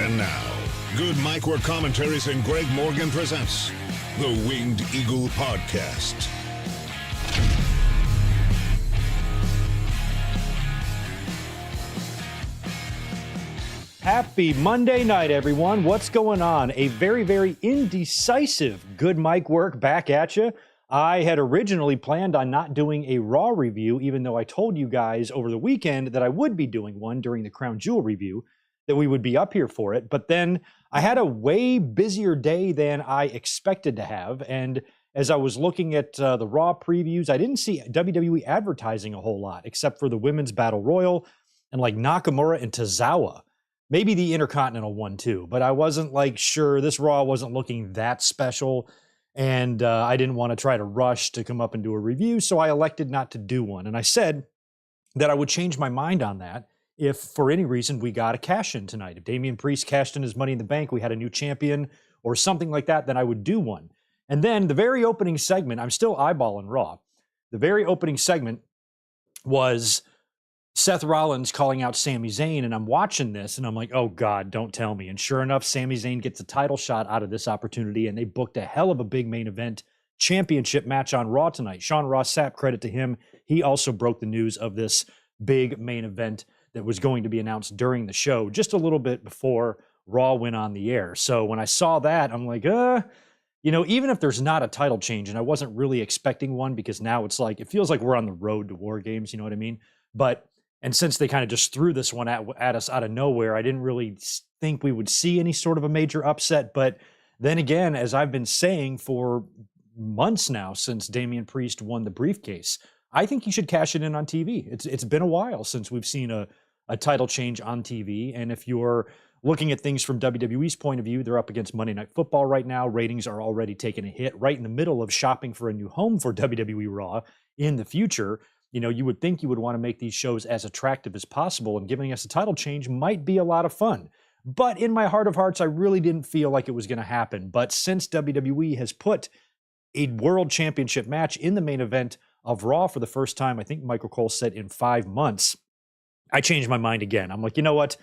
And now, Good Mic Work Commentaries and Greg Morgan presents the Winged Eagle Podcast. Happy Monday night, everyone. What's going on? A very, very indecisive Good Mic Work back at you. I had originally planned on not doing a Raw review, even though I told you guys over the weekend that I would be doing one during the Crown Jewel review, that we would be up here for it. But then I had a way busier day than I expected to have. And as I was looking at the Raw previews, I didn't see WWE advertising a whole lot, except for the Women's Battle Royal and like Nakamura and Tozawa. Maybe the Intercontinental one too, but I wasn't like sure. This Raw wasn't looking that special. And I didn't want to try to rush to come up and do a review, so I elected not to do one. And I said that I would change my mind on that if, for any reason, we got a cash-in tonight. If Damian Priest cashed in his Money in the Bank, we had a new champion or something like that, then I would do one. And then the very opening segment, I'm still eyeballing Raw. The very opening segment was Seth Rollins calling out Sami Zayn, and I'm watching this, and I'm like, oh, God, don't tell me. And sure enough, Sami Zayn gets a title shot out of this opportunity, and they booked a hell of a big main event championship match on Raw tonight. Sean Ross Sapp, credit to him. He also broke the news of this big main event that was going to be announced during the show just a little bit before Raw went on the air. So when I saw that, I'm like, even if there's not a title change, and I wasn't really expecting one because now it's like, it feels like we're on the road to War Games, you know what I mean? And since they kind of just threw this one at us out of nowhere, I didn't really think we would see any sort of a major upset. But then again, as I've been saying for months now since Damian Priest won the briefcase, I think he should cash it in on TV. It's been a while since we've seen a title change on TV. And if you're looking at things from WWE's point of view, they're up against Monday Night Football right now. Ratings are already taking a hit right in the middle of shopping for a new home for WWE Raw in the future. You know, you would think you would want to make these shows as attractive as possible, and giving us a title change might be a lot of fun. But in my heart of hearts, I really didn't feel like it was going to happen. But since WWE has put a world championship match in the main event of Raw for the first time, I think Michael Cole said in 5 months, I changed my mind again. I'm like, you know what?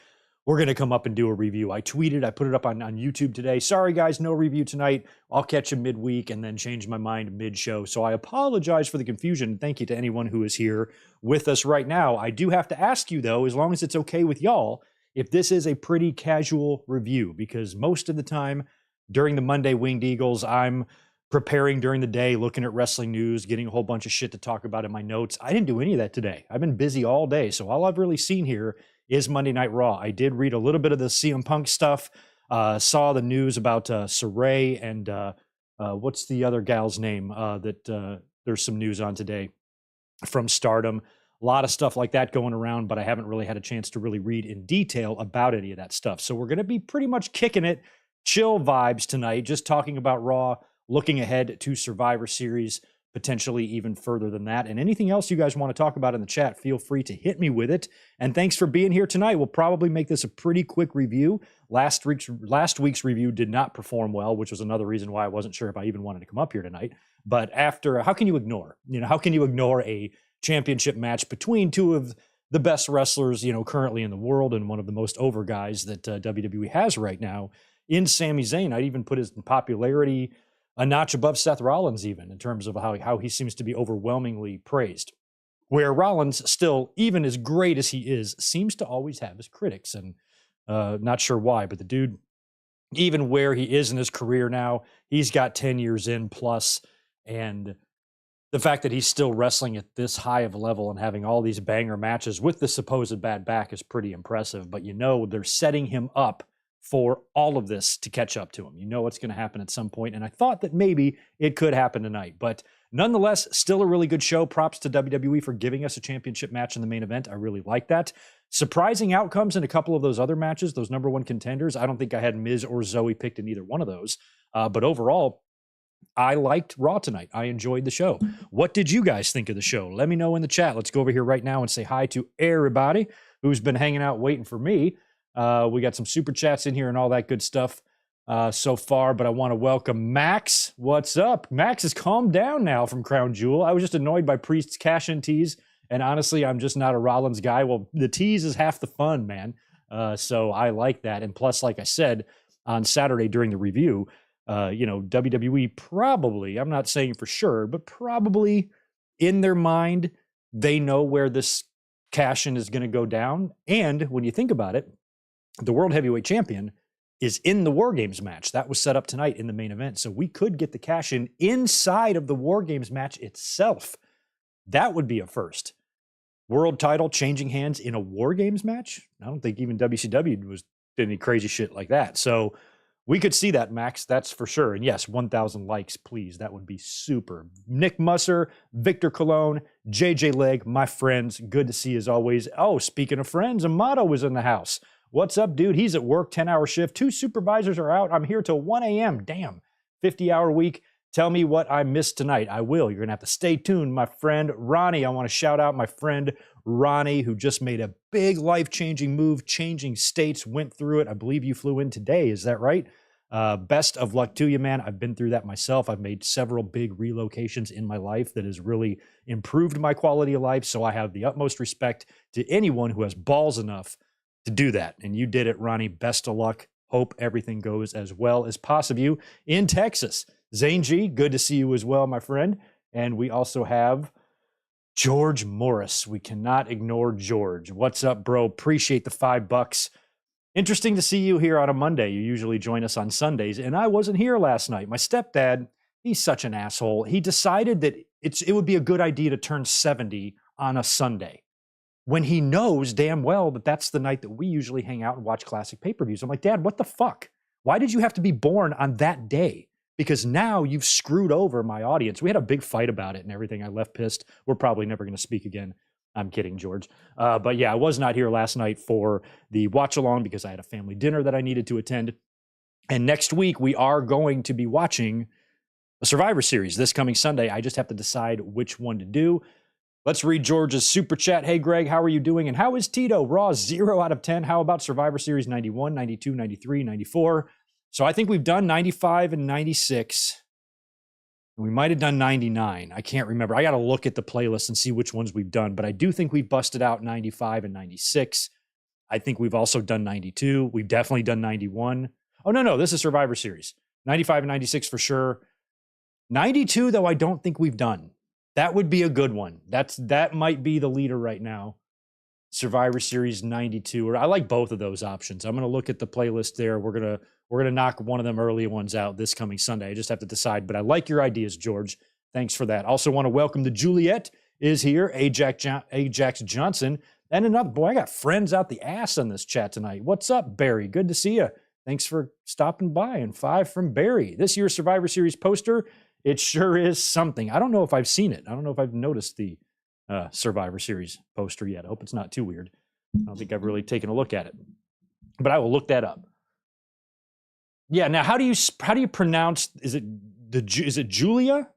We're going to come up and do a review. I tweeted, I put it up on YouTube today. Sorry, guys, no review tonight. I'll catch you midweek, and then change my mind mid-show. So I apologize for the confusion. Thank you to anyone who is here with us right now. I do have to ask you, though, as long as it's okay with y'all, if this is a pretty casual review, because most of the time during the Monday Winged Eagles, I'm preparing during the day, looking at wrestling news, getting a whole bunch of shit to talk about in my notes. I didn't do any of that today. I've been busy all day, so all I've really seen here is Monday Night Raw. I did read a little bit of the CM Punk stuff, saw the news about Saray and what's the other gal's name that there's some news on today from Stardom. A lot of stuff like that going around, but I haven't really had a chance to really read in detail about any of that stuff. So we're going to be pretty much kicking it, chill vibes tonight, just talking about Raw, looking ahead to Survivor Series, potentially even further than that. And anything else you guys want to talk about in the chat, feel free to hit me with it. And thanks for being here tonight. We'll probably make this a pretty quick review. Last week's review did not perform well, which was another reason why I wasn't sure if I even wanted to come up here tonight. But how can you ignore? How can you ignore a championship match between two of the best wrestlers, currently in the world, and one of the most over guys that WWE has right now in Sami Zayn? I'd even put his popularity a notch above Seth Rollins, even in terms of how he seems to be overwhelmingly praised. Where Rollins, still, even as great as he is, seems to always have his critics, and not sure why, but the dude, even where he is in his career now, he's got 10 years in plus, and the fact that he's still wrestling at this high of a level and having all these banger matches with the supposed bad back is pretty impressive. But they're setting him up for all of this to catch up to him. What's going to happen at some point, and I thought that maybe it could happen tonight. But nonetheless, still a really good show. Props to WWE for giving us a championship match in the main event. I really like that. Surprising outcomes in a couple of those other matches, those number one contenders. I don't think I had Miz or Zoe picked in either one of those. But overall, I liked Raw tonight. I enjoyed the show. What did you guys think of the show? Let me know in the chat. Let's go over here right now and say hi to everybody who's been hanging out waiting for me. We got some super chats in here and all that good stuff so far, but I want to welcome Max. What's up? Max has calmed down now from Crown Jewel. I was just annoyed by Priest's cash-in tease, and honestly, I'm just not a Rollins guy. Well, the tease is half the fun, man. So I like that. And plus, like I said, on Saturday during the review, WWE probably, I'm not saying for sure, but probably in their mind, they know where this cash-in is going to go down. And when you think about it, the World Heavyweight Champion is in the War Games match. That was set up tonight in the main event. So we could get the cash-in inside of the War Games match itself. That would be a first. World title changing hands in a War Games match? I don't think even WCW did any crazy shit like that. So we could see that, Max. That's for sure. And yes, 1,000 likes, please. That would be super. Nick Musser, Victor Colon, JJ Leg, my friends. Good to see as always. Oh, speaking of friends, Amato was in the house. What's up, dude? He's at work, 10-hour shift. 2 supervisors are out. I'm here till 1 a.m. Damn. 50-hour week. Tell me what I missed tonight. I will. You're going to have to stay tuned, my friend Ronnie. I want to shout out my friend Ronnie, who just made a big life-changing move, changing states, went through it. I believe you flew in today. Is that right? Best of luck to you, man. I've been through that myself. I've made several big relocations in my life that has really improved my quality of life. So I have the utmost respect to anyone who has balls enough to do that. And you did it, Ronnie. Best of luck. Hope everything goes as well as possible in Texas. Zane G, good to see you as well, my friend. And we also have George Morris. We cannot ignore George. What's up, bro? Appreciate the $5. Interesting to see you here on a Monday. You usually join us on Sundays, and I wasn't here last night. My stepdad, he's such an asshole. He decided that it would be a good idea to turn 70 on a Sunday when he knows damn well that that's the night that we usually hang out and watch classic pay-per-views. I'm like, Dad, what the fuck? Why did you have to be born on that day? Because now you've screwed over my audience. We had a big fight about it and everything. I left pissed. We're probably never going to speak again. I'm kidding, George. But yeah, I was not here last night for the watch along because I had a family dinner that I needed to attend. And next week, we are going to be watching a Survivor Series this coming Sunday. I just have to decide which one to do. Let's read George's super chat. Hey, Greg, how are you doing? And how is Tito? Raw 0 out of 10. How about Survivor Series 91, 92, 93, 94? So I think we've done 95 and 96. We might have done 99. I can't remember. I got to look at the playlist and see which ones we've done. But I do think we've busted out 95 and 96. I think we've also done 92. We've definitely done 91. Oh, no. This is Survivor Series. 95 and 96 for sure. 92, though, I don't think we've done. That would be a good one. That might be the leader right now. Survivor Series 92. Or I like both of those options. I'm going to look at the playlist there. We're going to knock one of them early ones out this coming Sunday. I just have to decide. But I like your ideas, George. Thanks for that. Also want to welcome the Juliet is here. Ajax Johnson. And another, boy, I got friends out the ass on this chat tonight. What's up, Barry? Good to see you. Thanks for stopping by. And 5 from Barry. This year's Survivor Series poster, it sure is something. I don't know if I've seen it. I don't know if I've noticed the Survivor Series poster yet. I hope it's not too weird. I don't think I've really taken a look at it. But I will look that up. Yeah, now how do you pronounce, is it Julia?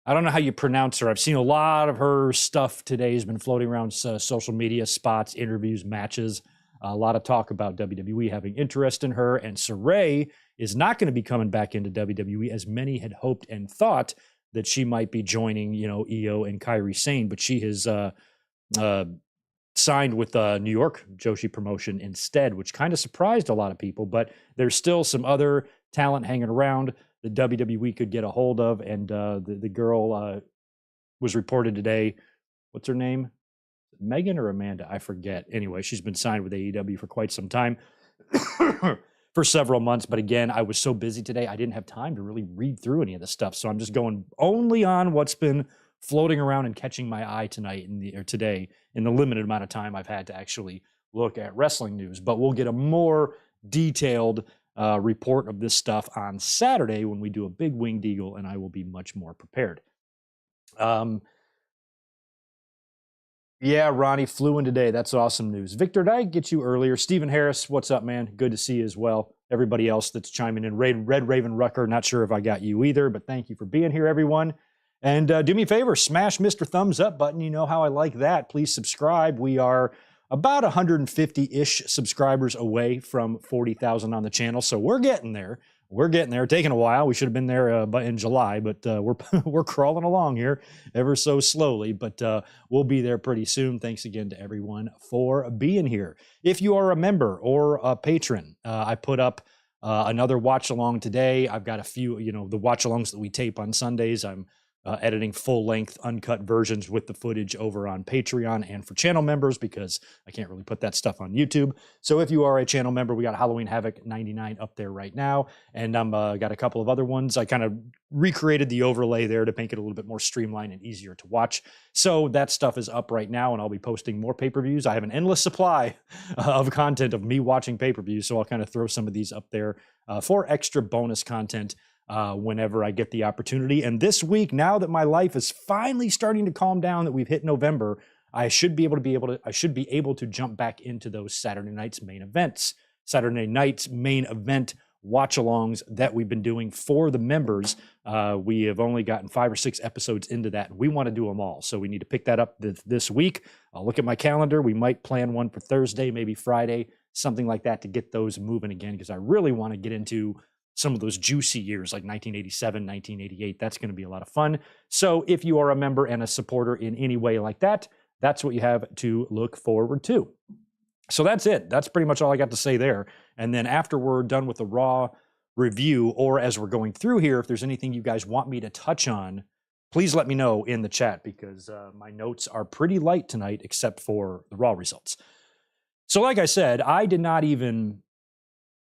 I don't know how you pronounce her. I've seen a lot of her stuff today has been floating around social media, spots, interviews, matches. A lot of talk about WWE having interest in her, and Saray is not going to be coming back into WWE as many had hoped and thought that she might be joining, Io and Kairi Sane, but she has signed with New York Joshi Promotion instead, which kind of surprised a lot of people, but there's still some other talent hanging around that WWE could get a hold of, and the girl was reported today. What's her name? Megan or Amanda? I forget. Anyway, she's been signed with AEW for quite some time, for several months. But again, I was so busy today, I didn't have time to really read through any of this stuff. So I'm just going only on what's been floating around and catching my eye today in the limited amount of time I've had to actually look at wrestling news. But we'll get a more detailed report of this stuff on Saturday when we do a big Winged Eagle, and I will be much more prepared. Yeah, Ronnie flew in today. That's awesome news. Victor, did I get you earlier? Stephen Harris, what's up, man? Good to see you as well. Everybody else that's chiming in. Red Raven Rucker, not sure if I got you either, but thank you for being here, everyone. And do me a favor, smash Mr. Thumbs Up button. You know how I like that. Please subscribe. We are about 150-ish subscribers away from 40,000 on the channel, so we're getting there. we're getting there. Taking a while. We should have been there in July, but we're crawling along here ever so slowly. But we'll be there pretty soon. Thanks again to everyone for being here. If you are a member or a patron, I put up another watch along today. I've got a few, the watch alongs that we tape on Sundays. I'm editing full-length uncut versions with the footage over on Patreon and for channel members because I can't really put that stuff on YouTube. So if you are a channel member, we got Halloween Havoc 99 up there right now, and I'm got a couple of other ones. I kind of recreated the overlay there to make it a little bit more streamlined and easier to watch. So that stuff is up right now, and I'll be posting more pay-per-views. I have an endless supply of content of me watching pay-per-views, so I'll kind of throw some of these up there for extra bonus content whenever I get the opportunity. And this week, now that my life is finally starting to calm down, that we've hit November, I should be able to jump back into those Saturday night's main events. Saturday night's main event watch-alongs that we've been doing for the members. We have only gotten 5 or 6 episodes into that. We want to do them all, so we need to pick that up this week. I'll look at my calendar. We might plan one for Thursday, maybe Friday, something like that, to get those moving again, because I really want to get into some of those juicy years like 1987, 1988. That's going to be a lot of fun. So if you are a member and a supporter in any way like that, that's what you have to look forward to. So that's it. That's pretty much all I got to say there. And then after we're done with the Raw review, or as we're going through here, if there's anything you guys want me to touch on, please let me know in the chat, because my notes are pretty light tonight, except for the Raw results. So like I said,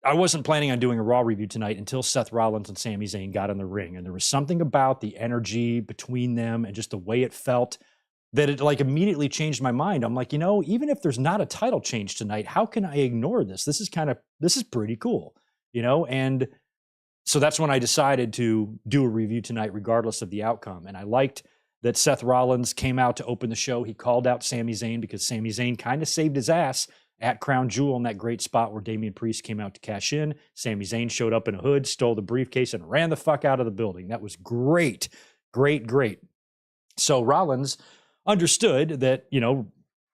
I wasn't planning on doing a Raw review tonight until Seth Rollins and Sami Zayn got in the ring. And there was something about the energy between them and just the way it felt that it like immediately changed my mind. I'm like, even if there's not a title change tonight, how can I ignore this? This is pretty cool, And so that's when I decided to do a review tonight, regardless of the outcome. And I liked that Seth Rollins came out to open the show. He called out Sami Zayn because Sami Zayn kind of saved his ass at Crown Jewel in that great spot where Damian Priest came out to cash in. Sami Zayn showed up in a hood, stole the briefcase, and ran the fuck out of the building. That was great. Great, great. So Rollins understood that,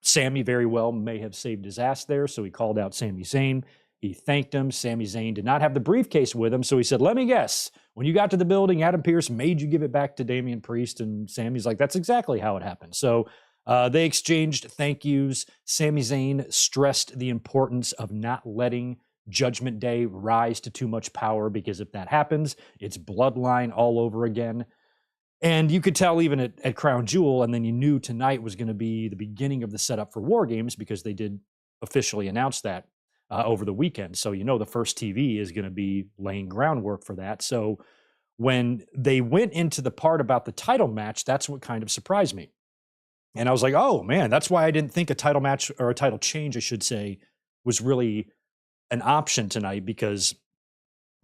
Sami very well may have saved his ass there, so he called out Sami Zayn. He thanked him. Sami Zayn did not have the briefcase with him, so he said, let me guess. When you got to the building, Adam Pearce made you give it back to Damian Priest, and Sami's like, that's exactly how it happened. So they exchanged thank yous. Sami Zayn stressed the importance of not letting Judgment Day rise to too much power, because if that happens, it's bloodline all over again. And you could tell even at Crown Jewel, and then you knew tonight was going to be the beginning of the setup for War Games, because they did officially announce that over the weekend. So the first TV is going to be laying groundwork for that. So when they went into the part about the title match, that's what kind of surprised me. And I was like, oh, man, that's why I didn't think a title match, or a title change, I should say, was really an option tonight, because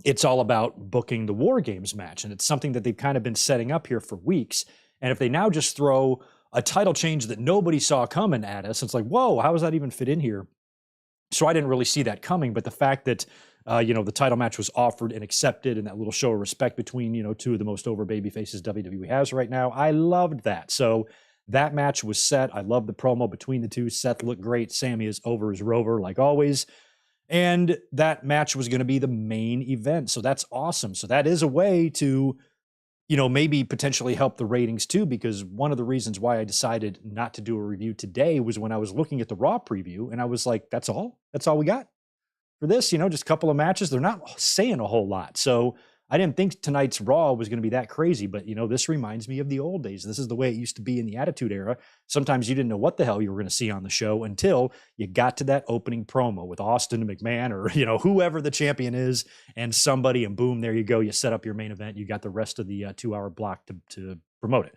it's all about booking the War Games match. And it's something that they've kind of been setting up here for weeks. And if they now just throw a title change that nobody saw coming at us, it's like, whoa, how does that even fit in here? So I didn't really see that coming. But the fact that, the title match was offered and accepted, and that little show of respect between, two of the most over baby faces WWE has right now, I loved that. So that match was set. I love the promo between the two. Seth looked great. Sami is over as Rover, like always. And that match was going to be the main event. So that's awesome. So that is a way to, maybe potentially help the ratings too, because one of the reasons why I decided not to do a review today was when I was looking at the Raw preview, and I was like, that's all we got for this, just a couple of matches. They're not saying a whole lot. So I didn't think tonight's Raw was going to be that crazy, but this reminds me of the old days. This is the way it used to be in the Attitude Era. Sometimes you didn't know what the hell you were going to see on the show until you got to that opening promo with Austin and McMahon, or whoever the champion is, and somebody, and boom, there you go. You set up your main event. You got the rest of the 2-hour block to promote it.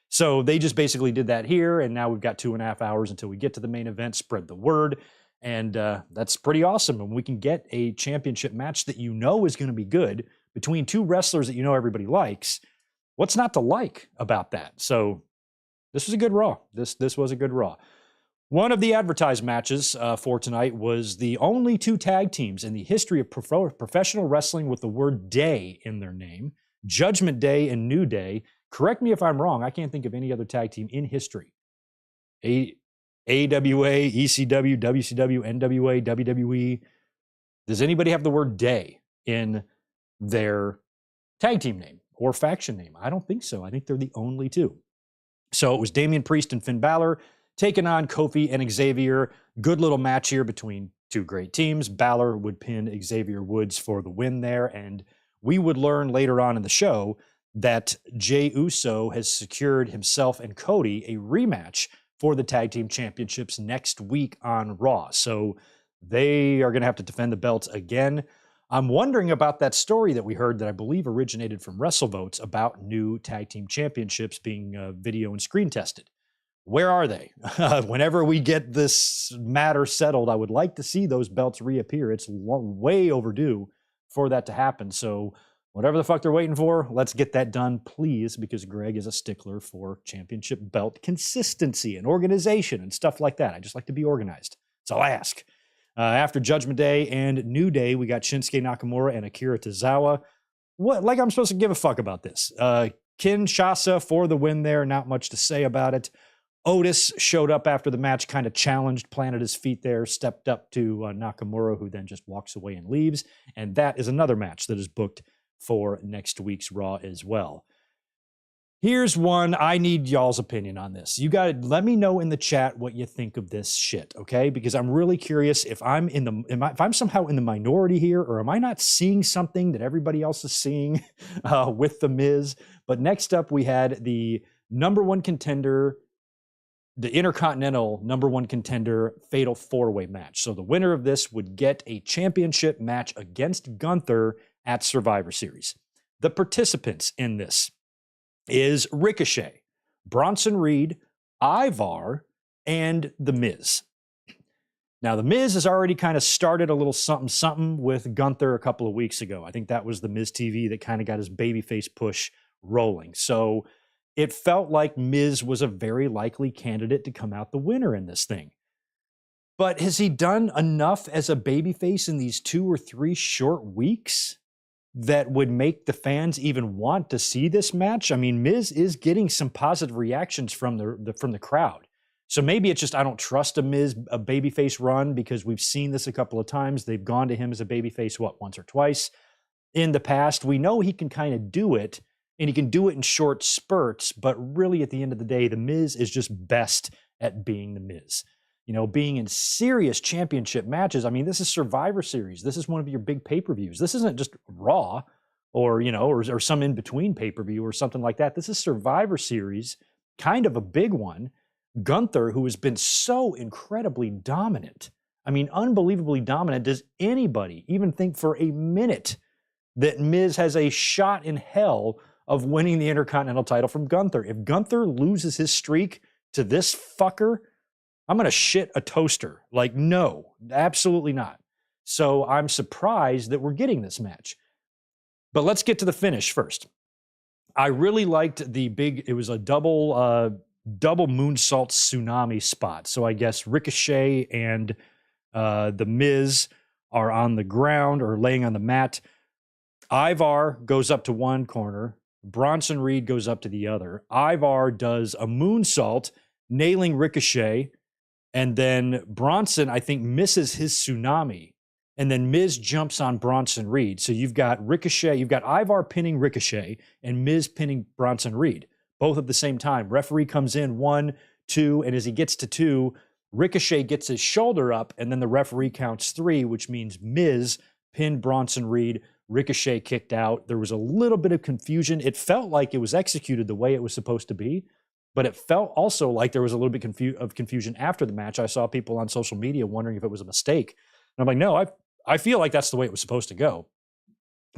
So they just basically did that here, and now we've got 2.5 hours until we get to the main event. Spread the word, and that's pretty awesome. And we can get a championship match that is going to be good between two wrestlers that everybody likes. What's not to like about that? So this was a good Raw. This was a good Raw. One of the advertised matches for tonight was the only 2 tag teams in the history of professional wrestling with the word day in their name, Judgment Day and New Day. Correct me if I'm wrong. I can't think of any other tag team in history. AWA, ECW, WCW, NWA, WWE. Does anybody have the word day in their tag team name or faction name. I don't think so. I think they're the only two. So it was Damian Priest and Finn Balor taking on Kofi and Xavier. Good little match here between two great teams. Balor would pin Xavier Woods for the win there, and we would learn later on in the show that Jey Uso has secured himself and Cody a rematch for the tag team championships next week on Raw. So they are going to have to defend the belts again. I'm wondering about that story that we heard that I believe originated from WrestleVotes about new tag team championships being video and screen tested. Where are they? Whenever we get this matter settled, I would like to see those belts reappear. It's way overdue for that to happen. So whatever the fuck they're waiting for, let's get that done, please, because Greg is a stickler for championship belt consistency and organization and stuff like that. I just like to be organized. So I ask. After Judgment Day and New Day, we got Shinsuke Nakamura and Akira Tozawa. What? Like I'm supposed to give a fuck about this. Kinshasa for the win there. Not much to say about it. Otis showed up after the match, kind of challenged, planted his feet there, stepped up to Nakamura, who then just walks away and leaves. And that is another match that is booked for next week's Raw as well. Here's one. I need y'all's opinion on this. You got to let me know in the chat what you think of this shit, okay? Because I'm really curious if I'm if I'm somehow in the minority here, or am I not seeing something that everybody else is seeing with The Miz? But next up, we had the number one contender, the Intercontinental number one contender fatal four-way match. So the winner of this would get a championship match against Gunther at Survivor Series. The participants in this is Ricochet, Bronson Reed, Ivar, and The Miz. Now, The Miz has already kind of started a little something with Gunther a couple of weeks ago. I think that was the Miz TV that kind of got his babyface push rolling. So it felt like Miz was a very likely candidate to come out the winner in this thing. But has he done enough as a babyface in these 2 or 3 short weeks that would make the fans even want to see this match? I mean, Miz is getting some positive reactions from the crowd. So maybe it's just I don't trust a babyface run, because we've seen this a couple of times. They've gone to him as a babyface, once or twice in the past. We know he can kind of do it, and he can do it in short spurts, but really at the end of the day, The Miz is just best at being The Miz. You know, being in serious championship matches. I mean, this is Survivor Series. This is one of your big pay-per-views. This isn't just Raw or, or some in-between pay-per-view or something like that. This is Survivor Series, kind of a big one. Gunther, who has been so incredibly dominant. I mean, unbelievably dominant. Does anybody even think for a minute that Miz has a shot in hell of winning the Intercontinental title from Gunther? If Gunther loses his streak to this fucker, I'm going to shit a toaster. Like, no, absolutely not. So I'm surprised that we're getting this match. But let's get to the finish first. I really liked it was a double moonsault tsunami spot. So I guess Ricochet and The Miz are on the ground or laying on the mat. Ivar goes up to one corner. Bronson Reed goes up to the other. Ivar does a moonsault, nailing Ricochet. And then Bronson, I think, misses his tsunami. And then Miz jumps on Bronson Reed. So you've got Ricochet, you've got Ivar pinning Ricochet and Miz pinning Bronson Reed, both at the same time. Referee comes in 1, 2, and as he gets to 2, Ricochet gets his shoulder up, and then the referee counts 3, which means Miz pinned Bronson Reed. Ricochet kicked out. There was a little bit of confusion. It felt like it was executed the way it was supposed to be. But it felt also like there was a little bit of confusion after the match. I saw people on social media wondering if it was a mistake. And I'm like, no, I feel like that's the way it was supposed to go.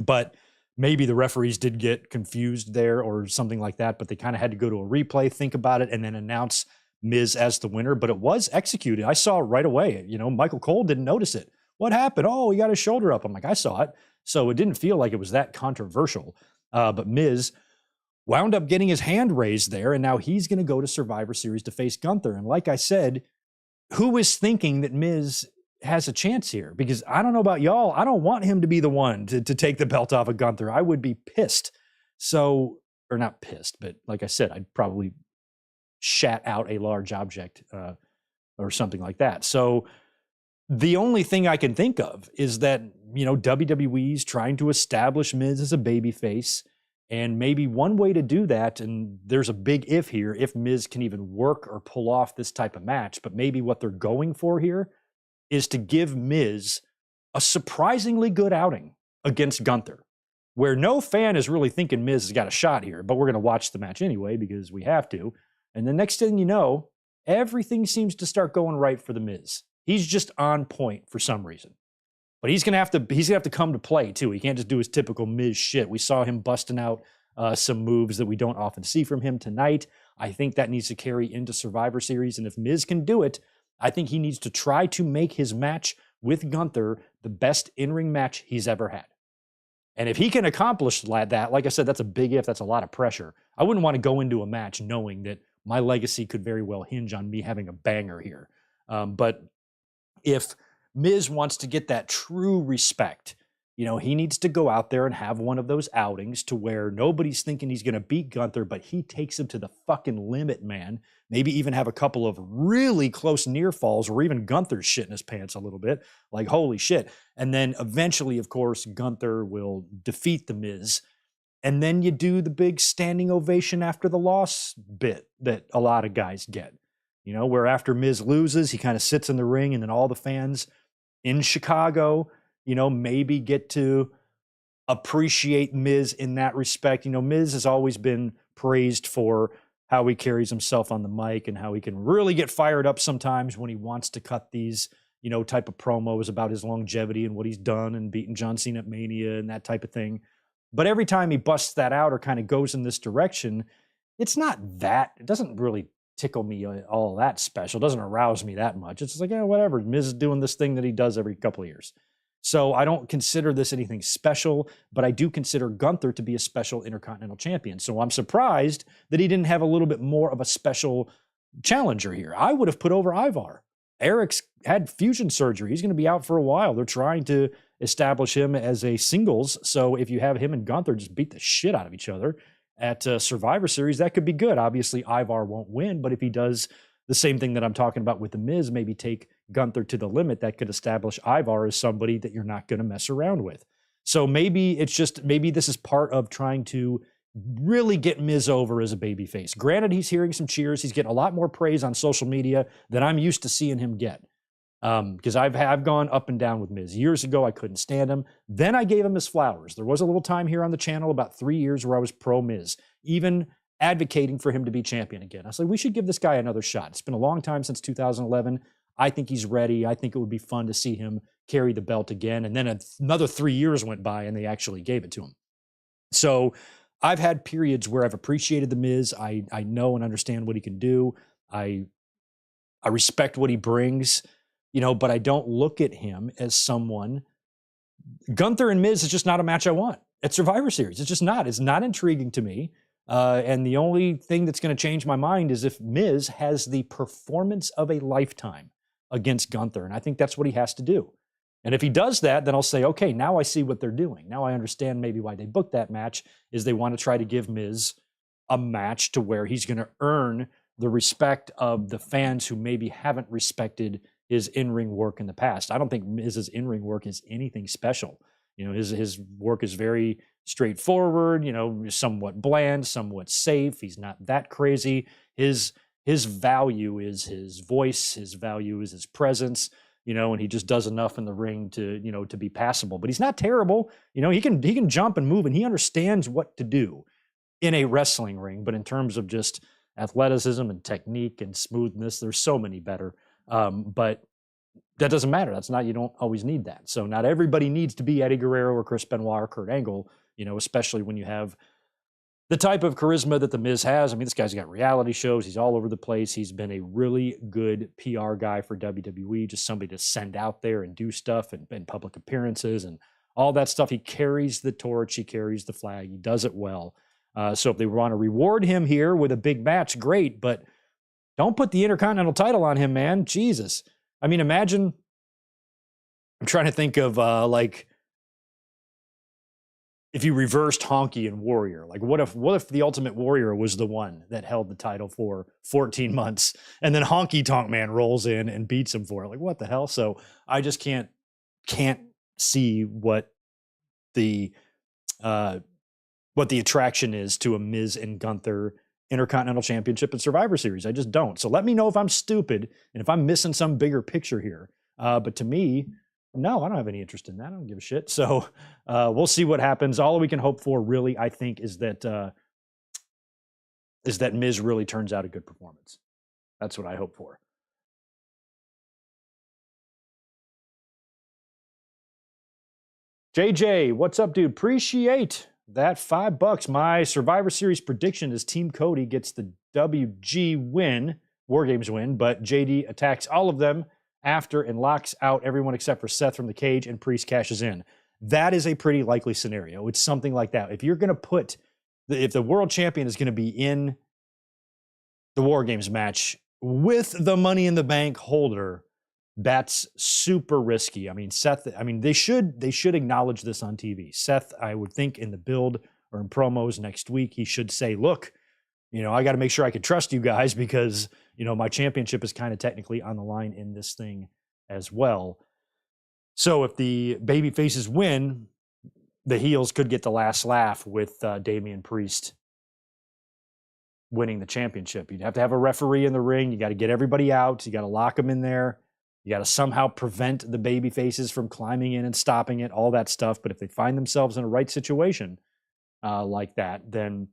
But maybe the referees did get confused there or something like that, but they kind of had to go to a replay, think about it, and then announce Miz as the winner. But it was executed. I saw it right away. Michael Cole didn't notice it. What happened? Oh, he got his shoulder up. I'm like, I saw it. So it didn't feel like it was that controversial. But Miz wound up getting his hand raised there, and now he's going to go to Survivor Series to face Gunther. And like I said, who is thinking that Miz has a chance here? Because I don't know about y'all, I don't want him to be the one to take the belt off of Gunther. I would be pissed. So, or not pissed, but like I said, I'd probably shat out a large object or something like that. So the only thing I can think of is that WWE's trying to establish Miz as a babyface. And maybe one way to do that, and there's a big if here, if Miz can even work or pull off this type of match, but maybe what they're going for here is to give Miz a surprisingly good outing against Gunther, where no fan is really thinking Miz has got a shot here, but we're going to watch the match anyway because we have to. And the next thing you know, everything seems to start going right for the Miz. He's just on point for some reason. But he's gonna have to come to play too. He can't just do his typical Miz shit. We saw him busting out some moves that we don't often see from him tonight. I think that needs to carry into Survivor Series. And if Miz can do it, I think he needs to try to make his match with Gunther the best in-ring match he's ever had. And if he can accomplish that, like I said, that's a big if. That's a lot of pressure. I wouldn't want to go into a match knowing that my legacy could very well hinge on me having a banger here. But if Miz wants to get that true respect, he needs to go out there and have one of those outings to where nobody's thinking he's going to beat Gunther, but he takes him to the fucking limit, man. Maybe even have a couple of really close near falls where even Gunther's shitting his pants a little bit, like holy shit. And then eventually, of course, Gunther will defeat the Miz. And then you do the big standing ovation after the loss bit that a lot of guys get, where after Miz loses, he kind of sits in the ring and then all the fans in Chicago, maybe get to appreciate Miz in that respect. Miz has always been praised for how he carries himself on the mic and how he can really get fired up sometimes when he wants to cut these, type of promos about his longevity and what he's done and beating John Cena at Mania and that type of thing. But every time he busts that out or kind of goes in this direction, it doesn't really tickle me all that special. It doesn't arouse me that much. It's just like, whatever. Miz is doing this thing that he does every couple of years. So I don't consider this anything special, but I do consider Gunther to be a special Intercontinental Champion. So I'm surprised that he didn't have a little bit more of a special challenger here. I would have put over Ivar. Eric's had fusion surgery. He's going to be out for a while. They're trying to establish him as a singles. So if you have him and Gunther just beat the shit out of each other at Survivor Series, that could be good. Obviously, Ivar won't win, but if he does the same thing that I'm talking about with The Miz, maybe take Gunther to the limit, that could establish Ivar as somebody that you're not going to mess around with. So maybe this is part of trying to really get Miz over as a babyface. Granted, he's hearing some cheers. He's getting a lot more praise on social media than I'm used to seeing him get. Because I've gone up and down with Miz. Years ago, I couldn't stand him. Then I gave him his flowers. There was a little time here on the channel, about 3 years, where I was pro Miz, even advocating for him to be champion again. I was like, we should give this guy another shot. It's been a long time since 2011. I think he's ready. I think it would be fun to see him carry the belt again. And then another 3 years went by and they actually gave it to him. So I've had periods where I've appreciated the Miz. I know and understand what he can do. I respect what he brings. But I don't look at him as someone. Gunther and Miz is just not a match I want at Survivor Series. It's just not. It's not intriguing to me. And the only thing that's going to change my mind is if Miz has the performance of a lifetime against Gunther. And I think that's what he has to do. And if he does that, then I'll say, okay, now I see what they're doing. Now I understand maybe why they booked that match, is they want to try to give Miz a match to where he's going to earn the respect of the fans who maybe haven't respected his in-ring work in the past. I don't think Miz's in-ring work is anything special. His work is very straightforward, somewhat bland, somewhat safe. He's not that crazy. His value is his voice. His value is his presence, and he just does enough in the ring to be passable. But he's not terrible. He can jump and move, and he understands what to do in a wrestling ring. But in terms of just athleticism and technique and smoothness, there's so many better. But that doesn't matter. You don't always need that. So not everybody needs to be Eddie Guerrero or Chris Benoit or Kurt Angle, especially when you have the type of charisma that The Miz has. I mean, this guy's got reality shows. He's all over the place. He's been a really good PR guy for WWE, just somebody to send out there and do stuff and public appearances and all that stuff. He carries the torch. He carries the flag. He does it well. So if they want to reward him here with a big match, great, but don't put the Intercontinental title on him, man. Jesus. I mean, imagine, I'm trying to think of if you reversed Honky and Warrior. Like what if the Ultimate Warrior was the one that held the title for 14 months and then Honky Tonk Man rolls in and beats him for it? Like what the hell? So I just can't see what the attraction is to a Miz and Gunther Intercontinental Championship and Survivor Series. I just don't. So let me know if I'm stupid and if I'm missing some bigger picture here. But to me, no, I don't have any interest in that. I don't give a shit. So we'll see what happens. All we can hope for, really, I think, is that Miz really turns out a good performance. That's what I hope for. JJ, what's up, dude? Appreciate that $5. My Survivor Series prediction is Team Cody gets the WG win, War Games win, but JD attacks all of them after and locks out everyone except for Seth from the cage, and Priest cashes in. That is a pretty likely scenario. It's something like that. If you're going to put, if the world champion is going to be in the War Games match with the Money in the Bank holder, that's super risky. I mean, Seth, they should acknowledge this on TV. Seth, I would think in the build or in promos next week, he should say, look, I got to make sure I can trust you guys because, my championship is kind of technically on the line in this thing as well. So if the baby faces win, the heels could get the last laugh with Damian Priest winning the championship. You'd have to have a referee in the ring. You got to get everybody out. You got to lock them in there. You got to somehow prevent the baby faces from climbing in and stopping it, all that stuff. But if they find themselves in a right situation like that, then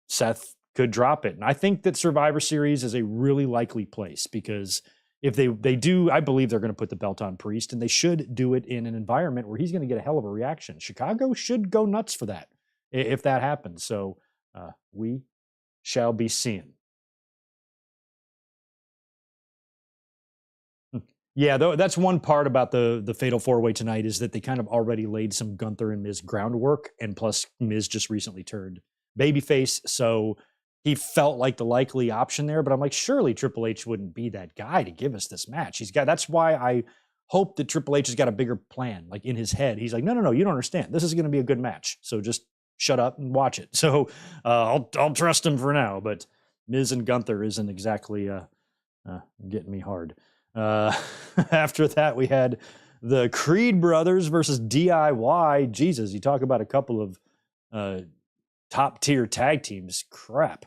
Seth could drop it. And I think that Survivor Series is a really likely place because if they do, I believe they're going to put the belt on Priest, and they should do it in an environment where he's going to get a hell of a reaction. Chicago should go nuts for that if that happens. So we shall be seeing. Yeah, that's one part about the Fatal 4-Way tonight is that they kind of already laid some Gunther and Miz groundwork, and plus Miz just recently turned babyface, so he felt like the likely option there. But I'm like, surely Triple H wouldn't be that guy to give us this match. That's why I hope that Triple H has got a bigger plan, like in his head. He's like, no, you don't understand. This is going to be a good match, so just shut up and watch it. So I'll trust him for now. But Miz and Gunther isn't exactly getting me hard. After that, we had the Creed brothers versus DIY. Jesus, you talk about a couple of top tier tag teams. Crap.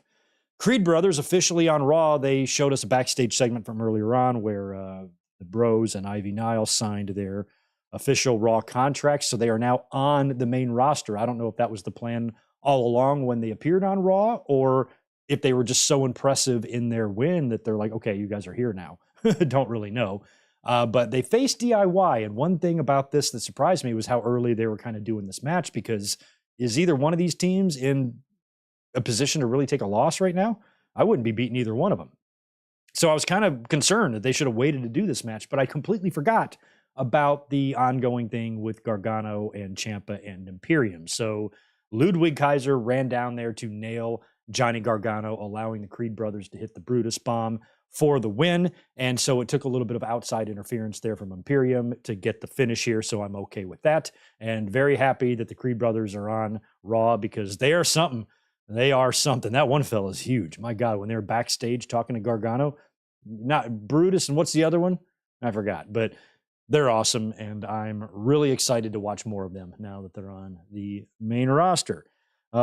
Creed brothers officially on Raw. They showed us a backstage segment from earlier on where the Bros and Ivy Nile signed their official Raw contracts. So they are now on the main roster. I don't know if that was the plan all along when they appeared on Raw, or if they were just so impressive in their win that they're like, okay, you guys are here now. Don't really know. But they faced DIY. And one thing about this that surprised me was how early they were kind of doing this match, because is either one of these teams in a position to really take a loss right now? I wouldn't be beating either one of them. So I was kind of concerned that they should have waited to do this match, but I completely forgot about the ongoing thing with Gargano and Ciampa and Imperium. So Ludwig Kaiser ran down there to nail Johnny Gargano, allowing the Creed brothers to hit the Brutus bomb for the win. And so it took a little bit of outside interference there from Imperium to get the finish here. So I'm okay with that. And very happy that the Creed brothers are on Raw because they are something. They are something. That one fella is huge. My God, when they're backstage talking to Gargano, not Brutus, and what's the other one? I forgot. But they're awesome. And I'm really excited to watch more of them now that they're on the main roster.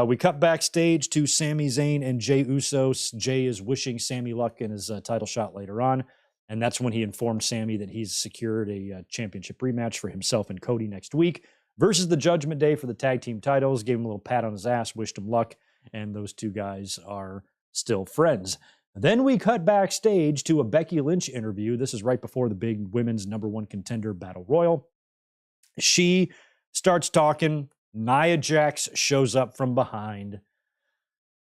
We cut backstage to Sami Zayn and Jey Usos. Jey is wishing Sami luck in his title shot later on, and that's when he informed Sami that he's secured a championship rematch for himself and Cody next week versus the Judgment Day for the tag team titles. Gave him a little pat on his ass, wished him luck, and those two guys are still friends. Then we cut backstage to a Becky Lynch interview. This is right before the big women's #1 contender battle royal. She starts talking. Nia Jax shows up from behind.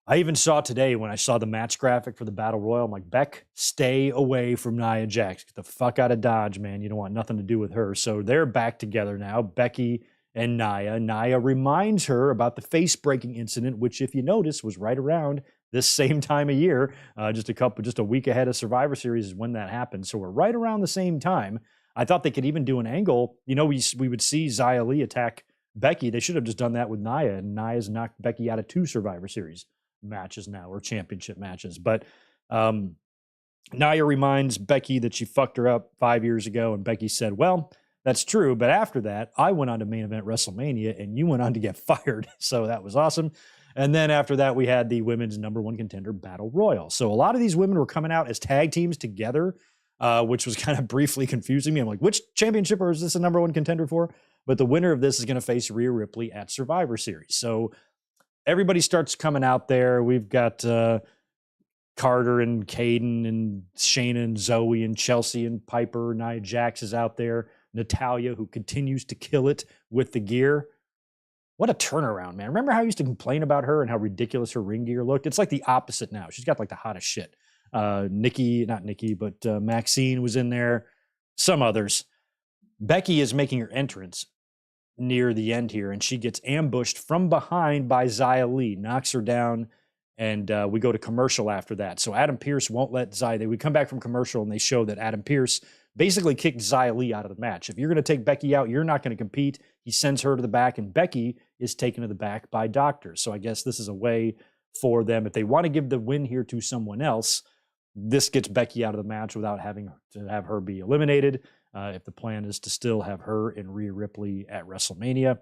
I even saw today when I saw the match graphic for the Battle Royal, I'm like, Beck, stay away from Nia Jax. Get the fuck out of Dodge, man. You don't want nothing to do with her. So they're back together now, Becky and Nia. Nia reminds her about the face-breaking incident, which, if you notice, was right around this same time of year. Just a week ahead of Survivor Series is when that happened. So we're right around the same time. I thought they could even do an angle. We would see Xia Li attack Becky. They should have just done that with Nia, and Nia's knocked Becky out of 2 Survivor Series matches now, or championship matches. But Nia reminds Becky that she fucked her up 5 years ago, and Becky said, well, That's true. But after that, I went on to main event WrestleMania and you went on to get fired. So that was awesome. And then after that, we had the women's number one contender battle royal. So a lot of these women were coming out as tag teams together, which was kind of briefly confusing me. I'm like, which championship is this a number one contender for? But the winner of this is going to face Rhea Ripley at Survivor Series. So everybody starts coming out there. We've got Carter and Caden and Shayna and Zoe and Chelsea and Piper. Nia Jax is out there. Natalya, who continues to kill it with the gear. What a turnaround, man. Remember how I used to complain about her and how ridiculous her ring gear looked? It's like the opposite now. She's got like the hottest shit. Maxine was in there. Some others. Becky is making her entrance near the end here, and she gets ambushed from behind by Xia Li, knocks her down, and we go to commercial after that. So Adam Pearce won't let Xia. We come back from commercial, and they show that Adam Pearce basically kicked Xia Li out of the match. If you're going to take Becky out, you're not going to compete. He sends her to the back, and Becky is taken to the back by doctors. So I guess this is a way for them, if they want to give the win here to someone else, this gets Becky out of the match without having to have her be eliminated. If the plan is to still have her and Rhea Ripley at WrestleMania.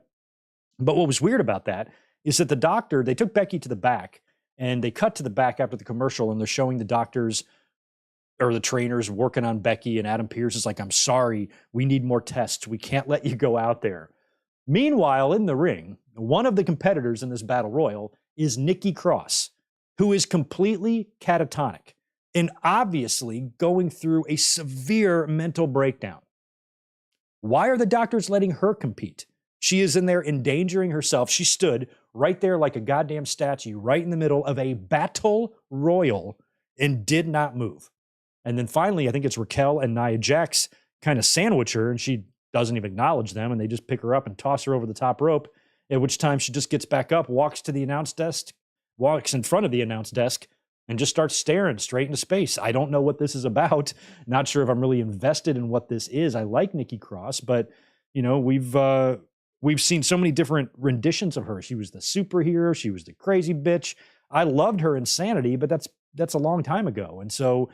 But what was weird about that is that they took Becky to the back, and they cut to the back after the commercial, and they're showing the doctors or the trainers working on Becky, and Adam Pearce is like, I'm sorry, we need more tests. We can't let you go out there. Meanwhile, in the ring, one of the competitors in this battle royal is Nikki Cross, who is completely catatonic and obviously going through a severe mental breakdown. Why are the doctors letting her compete? She is in there endangering herself. She stood right there like a goddamn statue, right in the middle of a battle royal, and did not move. And then finally, I think it's Raquel and Nia Jax kind of sandwich her, and she doesn't even acknowledge them, and they just pick her up and toss her over the top rope, at which time she just gets back up, walks to the announce desk, walks in front of the announce desk, and just starts staring straight into space. I don't know what this is about. Not sure if I'm really invested in what this is. I like Nikki Cross, but you know, we've seen so many different renditions of her. She was the superhero. She was the crazy bitch. I loved her insanity, but that's a long time ago. And so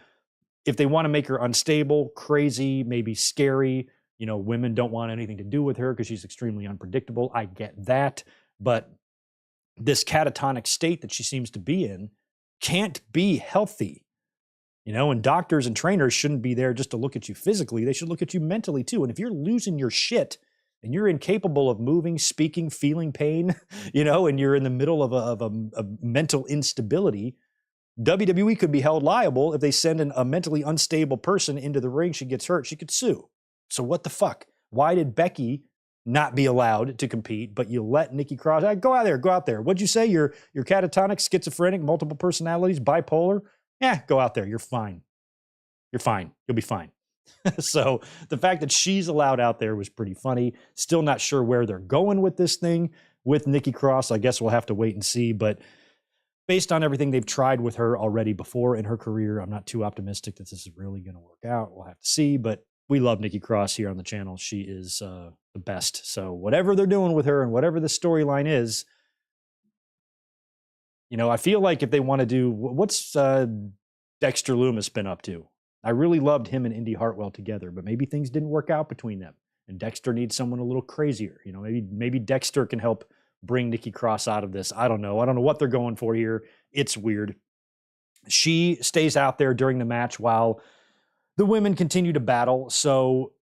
if they want to make her unstable, crazy, maybe scary, you know, women don't want anything to do with her because she's extremely unpredictable. I get that. But this catatonic state that she seems to be in can't be healthy, you know, and doctors and trainers shouldn't be there just to look at you physically. They should look at you mentally too. And if you're losing your shit and you're incapable of moving, speaking, feeling pain, you know, and you're in the middle of a mental instability, WWE could be held liable if they send a mentally unstable person into the ring. She gets hurt, she could sue. So what the fuck? Why did Becky not be allowed to compete, but you let Nikki Cross, go out there. What'd you say? You're catatonic, schizophrenic, multiple personalities, bipolar? Yeah, go out there. You're fine. You're fine. You'll be fine. So the fact that she's allowed out there was pretty funny. Still not sure where they're going with this thing with Nikki Cross. I guess we'll have to wait and see. But based on everything they've tried with her already before in her career, I'm not too optimistic that this is really going to work out. We'll have to see. But we love Nikki Cross here on the channel. She is the best. So whatever they're doing with her and whatever the storyline is, you know, I feel like if they want to do, what's Dexter Lumis been up to? I really loved him and Indy Hartwell together, but maybe things didn't work out between them. And Dexter needs someone a little crazier. You know, maybe Dexter can help bring Nikki Cross out of this. I don't know. I don't know what they're going for here. It's weird. She stays out there during the match while the women continue to battle. So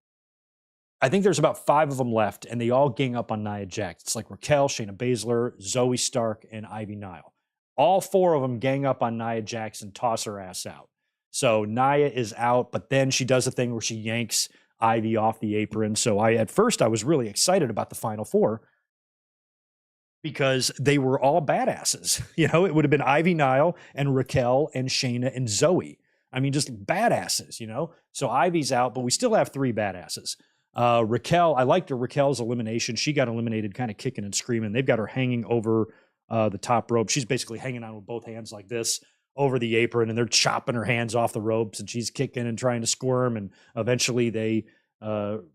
I think there's about 5 of them left, and they all gang up on Nia Jax. It's like Raquel, Shayna Baszler, Zoe Stark, and Ivy Nile. All 4 of them gang up on Nia Jax and toss her ass out. So Nia is out, but then she does a thing where she yanks Ivy off the apron. So at first I was really excited about the final 4 because they were all badasses. You know, it would have been Ivy Nile and Raquel and Shayna and Zoe. I mean, just badasses, you know? So Ivy's out, but we still have 3 badasses. Raquel, I liked Raquel's elimination. She got eliminated kind of kicking and screaming. They've got her hanging over the top rope. She's basically hanging on with both hands like this over the apron, and they're chopping her hands off the ropes, and she's kicking and trying to squirm, and eventually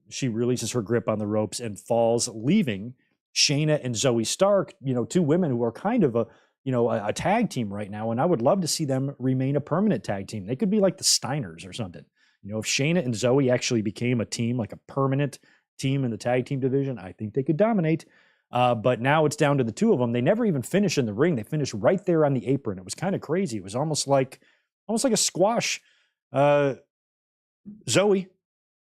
she releases her grip on the ropes and falls, leaving Shayna and Zoe Stark, you know, 2 women who are kind of a tag team right now, and I would love to see them remain a permanent tag team. They could be like the Steiners or something. You know, if Shayna and Zoe actually became a team, like a permanent team in the tag team division. I think they could dominate. But now it's down to the two of them. They never even finish in the ring. They finish right there on the apron. It was kind of crazy. It was almost like a squash. Zoe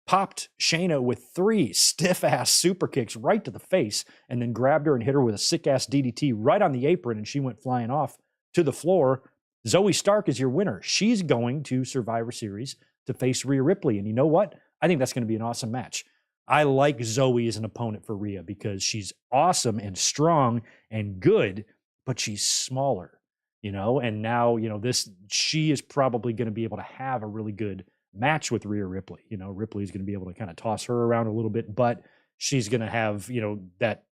popped Shayna with 3 stiff-ass super kicks right to the face and then grabbed her and hit her with a sick-ass DDT right on the apron, and she went flying off to the floor. Zoe Stark is your winner. She's going to Survivor Series to face Rhea Ripley, and you know what? I think that's going to be an awesome match. I like Zoe as an opponent for Rhea because she's awesome and strong and good, but she's smaller, and now, she is probably going to be able to have a really good match with Rhea Ripley. Ripley's going to be able to kind of toss her around a little bit, but she's going to have, that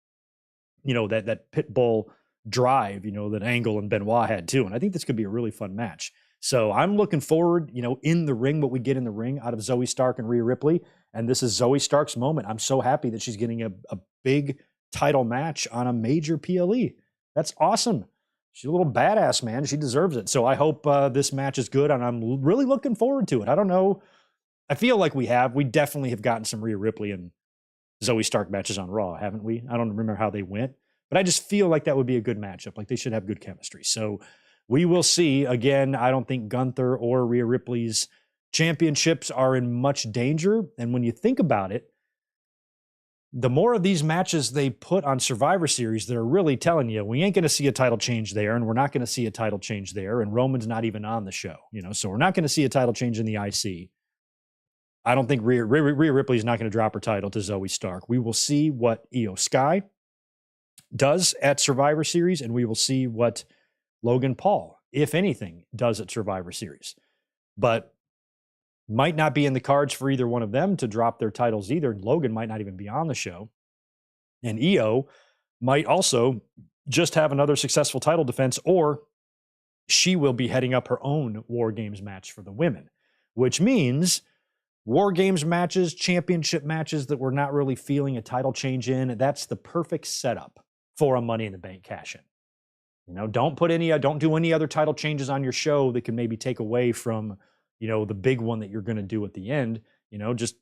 pit bull drive, that Angle and Benoit had too. And I think this could be a really fun match. So I'm looking forward, in the ring, what we get in the ring out of Zoe Stark and Rhea Ripley. And this is Zoe Stark's moment. I'm so happy that she's getting a big title match on a major PLE. That's awesome. She's a little badass, man. She deserves it. So I hope this match is good, and I'm really looking forward to it. I don't know. I feel like we definitely have gotten some Rhea Ripley and Zoe Stark matches on Raw, haven't we? I don't remember how they went, but I just feel like that would be a good matchup. Like they should have good chemistry. So we will see. Again, I don't think Gunther or Rhea Ripley's championships are in much danger. And when you think about it, the more of these matches they put on Survivor Series, they're really telling you, we ain't going to see a title change there, and we're not going to see a title change there, and Roman's not even on the show, so we're not going to see a title change in the IC. I don't think Rhea Ripley's not going to drop her title to Zoe Stark. We will see what Io Sky does at Survivor Series, and we will see what Logan Paul, if anything, does at Survivor Series. But might not be in the cards for either one of them to drop their titles either. Logan might not even be on the show. And Io might also just have another successful title defense, or she will be heading up her own War Games match for the women, which means War Games matches, championship matches that we're not really feeling a title change in. That's the perfect setup for a Money in the Bank cash-in. Don't do any other title changes on your show that can maybe take away from the big one that you're going to do at the end. Just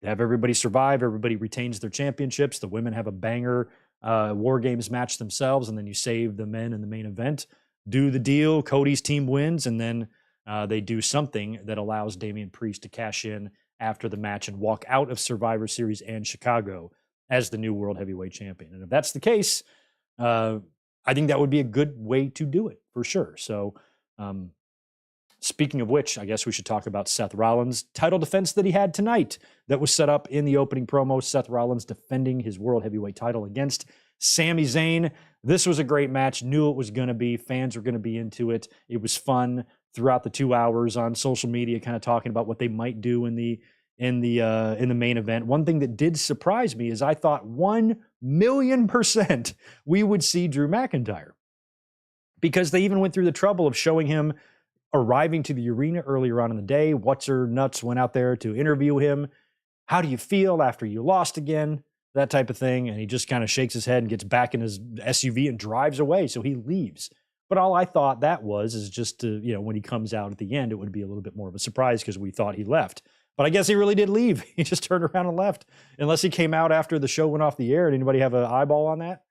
have everybody survive. Everybody retains their championships. The women have a banger War Games match themselves, and then you save the men in the main event. Do the deal. Cody's team wins, and then they do something that allows Damian Priest to cash in after the match and walk out of Survivor Series and Chicago as the new World Heavyweight Champion. And if that's the case, I think that would be a good way to do it for sure. So, speaking of which, I guess we should talk about Seth Rollins' title defense that he had tonight that was set up in the opening promo. Seth Rollins defending his World Heavyweight title against Sami Zayn. This was a great match. Knew it was going to be. Fans were going to be into it. It was fun throughout the 2 hours on social media, kind of talking about what they might do in the main event. One thing that did surprise me is I thought 1,000,000% we would see Drew McIntyre, because they even went through the trouble of showing him arriving to the arena earlier on in the day. What's Her Nuts went out there to interview him. How do you feel after you lost again? That type of thing. And he just kind of shakes his head and gets back in his SUV and drives away. So he leaves. But all I thought that is just to, when he comes out at the end, it would be a little bit more of a surprise because we thought he left. But I guess he really did leave. He just turned around and left. Unless he came out after the show went off the air. Did anybody have an eyeball on that?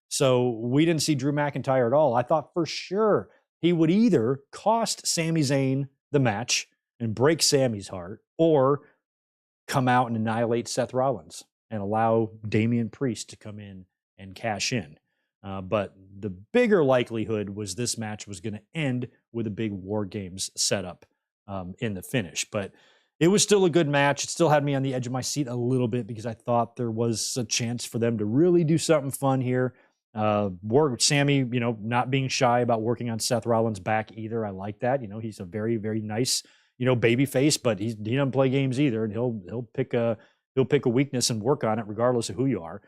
So we didn't see Drew McIntyre at all. I thought for sure he would either cost Sami Zayn the match and break Sami's heart, or come out and annihilate Seth Rollins and allow Damian Priest to come in and cash in. But the bigger likelihood was this match was going to end with a big War Games setup in the finish. But it was still a good match. It still had me on the edge of my seat a little bit because I thought there was a chance for them to really do something fun here. Sami, not being shy about working on Seth Rollins' back either. I like that. He's a very, very nice, baby face, but he doesn't play games either, and he'll pick a weakness and work on it regardless of who you are.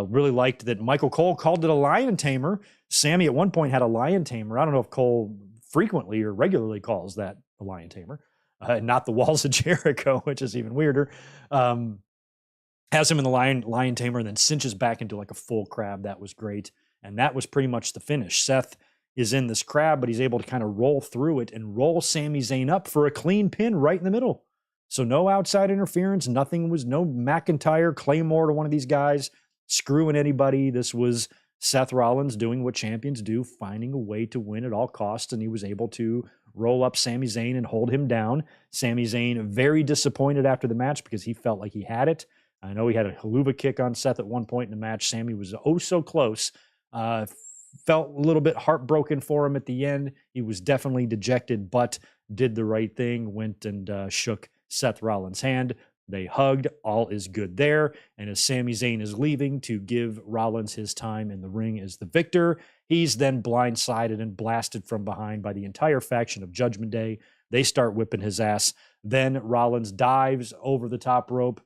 Really liked that Michael Cole called it a lion tamer. Sami at one point had a lion tamer. I don't know if Cole frequently or regularly calls that a lion tamer, not the Walls of Jericho, which is even weirder. Has him in the lion tamer and then cinches back into like a full crab. That was great. And that was pretty much the finish. Seth is in this crab, but he's able to kind of roll through it and roll Sami Zayn up for a clean pin right in the middle. So no outside interference. No McIntyre, Claymore to one of these guys screwing anybody. This was Seth Rollins doing what champions do, finding a way to win at all costs, and he was able to roll up Sami Zayn and hold him down. Sami Zayn very disappointed after the match because he felt like he had it. I know he had a haluva kick on Seth at one point in the match. Sami was oh so close. Felt a little bit heartbroken for him at the end. He was definitely dejected, but did the right thing, went and shook Seth Rollins' hand. They hugged. All is good there. And as Sami Zayn is leaving to give Rollins his time in the ring as the victor, he's then blindsided and blasted from behind by the entire faction of Judgment Day. They start whipping his ass. Then Rollins dives over the top rope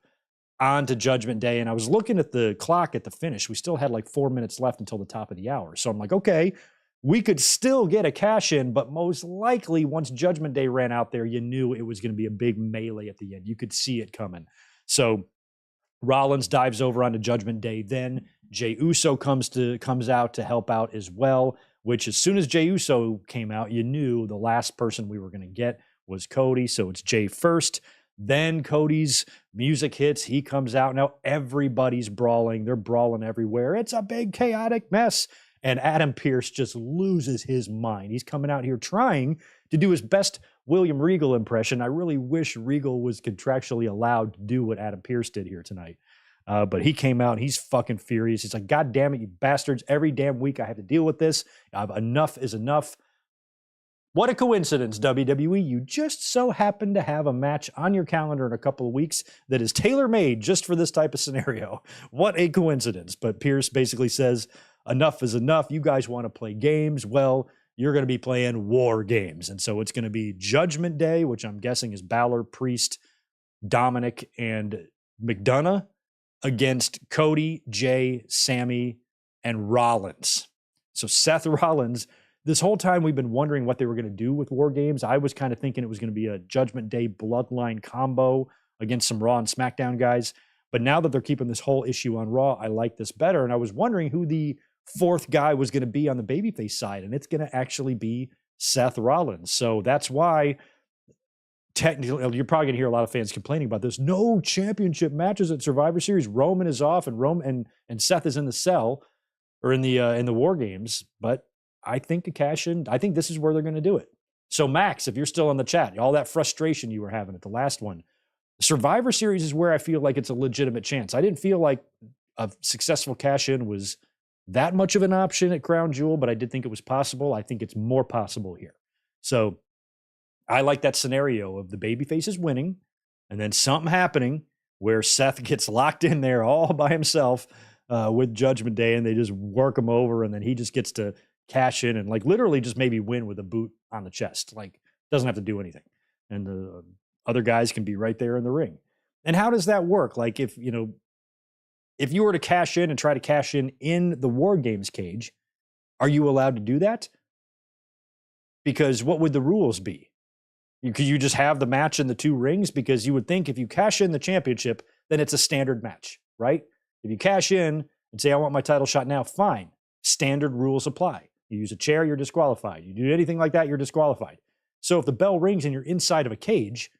onto Judgment Day. And I was looking at the clock at the finish. We still had like 4 minutes left until the top of the hour. So I'm like, okay, we could still get a cash in, but most likely once Judgment Day ran out there, you knew it was going to be a big melee at the end. You could see it coming. So Rollins dives over onto Judgment Day. Then Jey Uso comes out to help out as well, which as soon as Jey Uso came out, you knew the last person we were going to get was Cody. So it's Jey first. Then Cody's music hits. He comes out. Now everybody's brawling. They're brawling everywhere. It's a big chaotic mess. And Adam Pearce just loses his mind. He's coming out here trying to do his best William Regal impression. I really wish Regal was contractually allowed to do what Adam Pearce did here tonight. But he came out. He's fucking furious. He's like, God damn it, you bastards. Every damn week I have to deal with this. Enough is enough. What a coincidence, WWE. You just so happen to have a match on your calendar in a couple of weeks that is tailor-made just for this type of scenario. What a coincidence. But Pearce basically says, enough is enough. You guys want to play games? Well, you're going to be playing war games. And so it's going to be Judgment Day, which I'm guessing is Balor, Priest, Dominic, and McDonough against Cody, Jey, Sami, and Rollins. So Seth Rollins, this whole time we've been wondering what they were going to do with War Games. I was kind of thinking it was going to be a Judgment Day Bloodline combo against some Raw and SmackDown guys. But now that they're keeping this whole issue on Raw, I like this better. And I was wondering who the fourth guy was going to be on the babyface side. And it's going to actually be Seth Rollins. So that's why technically you're probably going to hear a lot of fans complaining about this. No championship matches at Survivor Series. Roman is off and Seth is in the cell or in the War Games. But I think to cash in, I think this is where they're going to do it. So Max, if you're still in the chat, all that frustration you were having at the last one, Survivor Series is where I feel like it's a legitimate chance. I didn't feel like a successful cash in was that much of an option at Crown Jewel, but I did think it was possible. I think it's more possible here. So I like that scenario of the babyfaces winning and then something happening where Seth gets locked in there all by himself with Judgment Day and they just work him over and then he just gets to cash in and like literally just maybe win with a boot on the chest. Like doesn't have to do anything. And the other guys can be right there in the ring. And how does that work? Like if you were to cash in and try to cash in the War Games cage, are you allowed to do that? Because what would the rules be? Could you just have the match in the two rings? Because you would think if you cash in the championship, then it's a standard match, right? If you cash in and say, I want my title shot now, fine. Standard rules apply. You use a chair, you're disqualified. You do anything like that, you're disqualified. So if the bell rings and you're inside of a cage,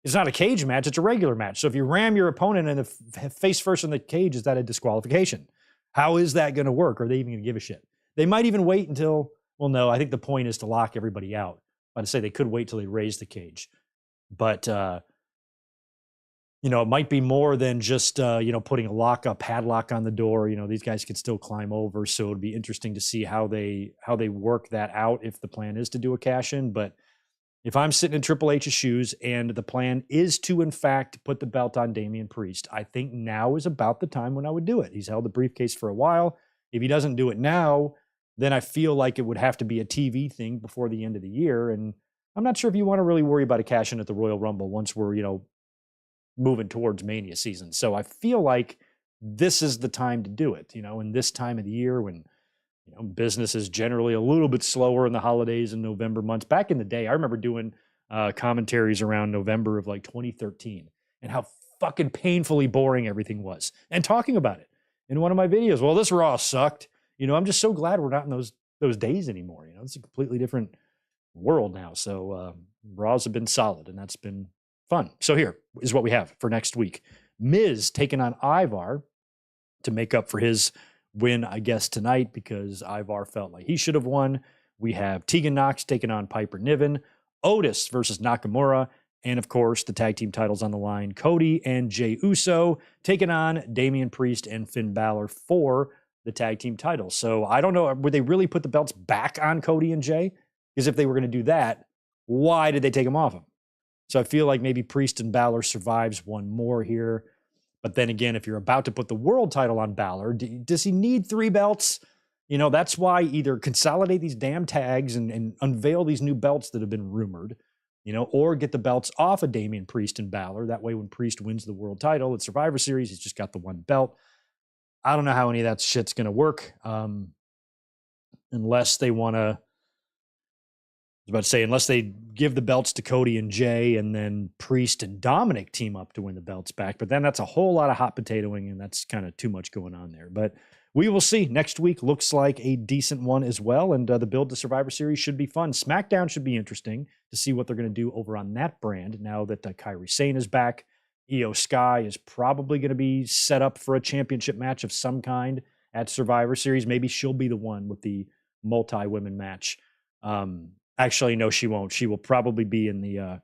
it's not a cage match, it's a regular match. So if you ram your opponent in the face first in the cage, is that a disqualification? How is that going to work? Are they even going to give a shit? They might even wait until, well, no, I think the point is to lock everybody out. I'd say they could wait till they raise the cage. But, it might be more than just, putting a padlock on the door. These guys could still climb over. So it'd be interesting to see how they work that out if the plan is to do a cash in. But if I'm sitting in Triple H's shoes and the plan is to, in fact, put the belt on Damian Priest, I think now is about the time when I would do it. He's held the briefcase for a while. If he doesn't do it now, then I feel like it would have to be a TV thing before the end of the year. And I'm not sure if you want to really worry about a cash in at the Royal Rumble once we're, moving towards Mania season. So I feel like this is the time to do it, in this time of the year when, business is generally a little bit slower in the holidays and November months. Back in the day, I remember doing commentaries around November of like 2013 and how fucking painfully boring everything was and talking about it in one of my videos. Well, this Raw sucked. I'm just so glad we're not in those days anymore. It's a completely different world now. So Raws have been solid and that's been Fun. So here is what we have for next week. Miz taking on Ivar to make up for his win, I guess, tonight, because Ivar felt like he should have won. We have Tegan Nox taking on Piper Niven, Otis versus Nakamura, and of course, the tag team titles on the line. Cody and Jey Uso taking on Damian Priest and Finn Balor for the tag team titles. So I don't know, would they really put the belts back on Cody and Jey? Because if they were going to do that, why did they take them off him? So I feel like maybe Priest and Balor survives one more here. But then again, if you're about to put the world title on Balor, does he need 3 belts? You know, that's why either consolidate these damn tags and unveil these new belts that have been rumored, you know, or get the belts off of Damian Priest and Balor. That way, when Priest wins the world title at Survivor Series, he's just got the 1 belt. I don't know how any of that shit's going to work unless they want to. I was about to say, unless they give the belts to Cody and Jey and then Priest and Dominic team up to win the belts back. But then that's a whole lot of hot potatoing, and that's kind of too much going on there. But we will see. Next week looks like a decent one as well, and the build to Survivor Series should be fun. SmackDown should be interesting to see what they're going to do over on that brand now that Kairi Sane is back. Io Sky is probably going to be set up for a championship match of some kind at Survivor Series. Maybe she'll be the one with the multi-women match. Actually, no, she won't. She will probably be in the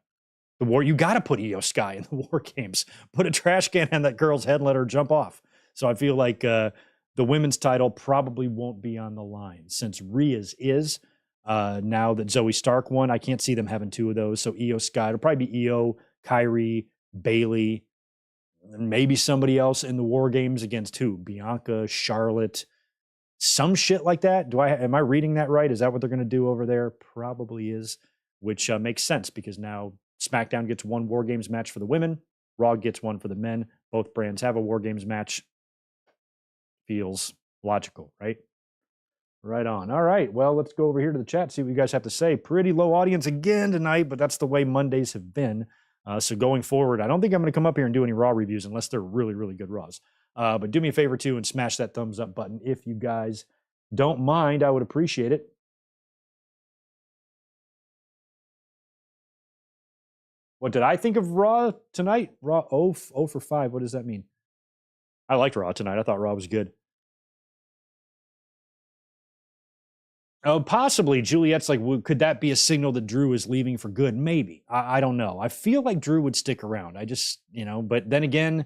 war. You got to put Io Sky in the War Games. Put a trash can on that girl's head and let her jump off. So I feel like the women's title probably won't be on the line since Rhea's is. Now that Zoe Stark won, I can't see them having 2 of those. So Io Sky, it'll probably be Io, Kyrie, Bailey, and maybe somebody else in the War Games against who? Bianca, Charlotte, some shit like that. Am I reading that right? Is that what they're going to do over there? Probably is, which makes sense because now SmackDown gets 1 War Games match for the women. Raw gets 1 for the men. Both brands have a War Games match. Feels logical, right? Right on. All right. Well, let's go over here to the chat, see what you guys have to say. Pretty low audience again tonight, but that's the way Mondays have been. So going forward, I don't think I'm going to come up here and do any Raw reviews unless they're really, really good Raws. But do me a favor, too, and smash that thumbs up button. If you guys don't mind, I would appreciate it. What did I think of Raw tonight? Raw 0 for 5. What does that mean? I liked Raw tonight. I thought Raw was good. Oh, possibly. Juliet's like, could that be a signal that Drew is leaving for good? Maybe. I don't know. I feel like Drew would stick around. I just, but then again,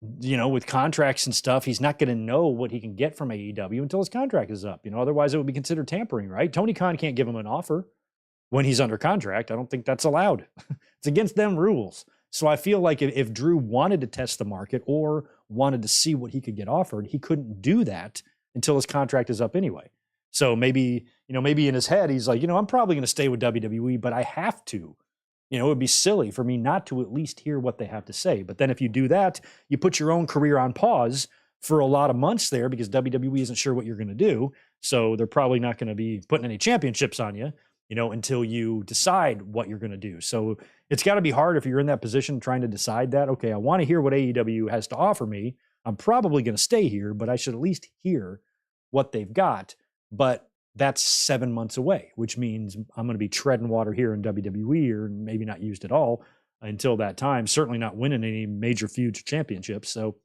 with contracts and stuff, he's not going to know what he can get from AEW until his contract is up. Otherwise it would be considered tampering, right? Tony Khan can't give him an offer when he's under contract. I don't think that's allowed. It's against them rules. So I feel like if Drew wanted to test the market or wanted to see what he could get offered, he couldn't do that until his contract is up anyway. So maybe in his head, he's like, I'm probably going to stay with WWE, but I have to. It would be silly for me not to at least hear what they have to say. But then if you do that, you put your own career on pause for a lot of months there because WWE isn't sure what you're going to do. So they're probably not going to be putting any championships on you, until you decide what you're going to do. So it's got to be hard if you're in that position trying to decide that, okay, I want to hear what AEW has to offer me. I'm probably going to stay here, but I should at least hear what they've got. But that's 7 months away, which means I'm going to be treading water here in WWE or maybe not used at all until that time, certainly not winning any major feuds or championships. So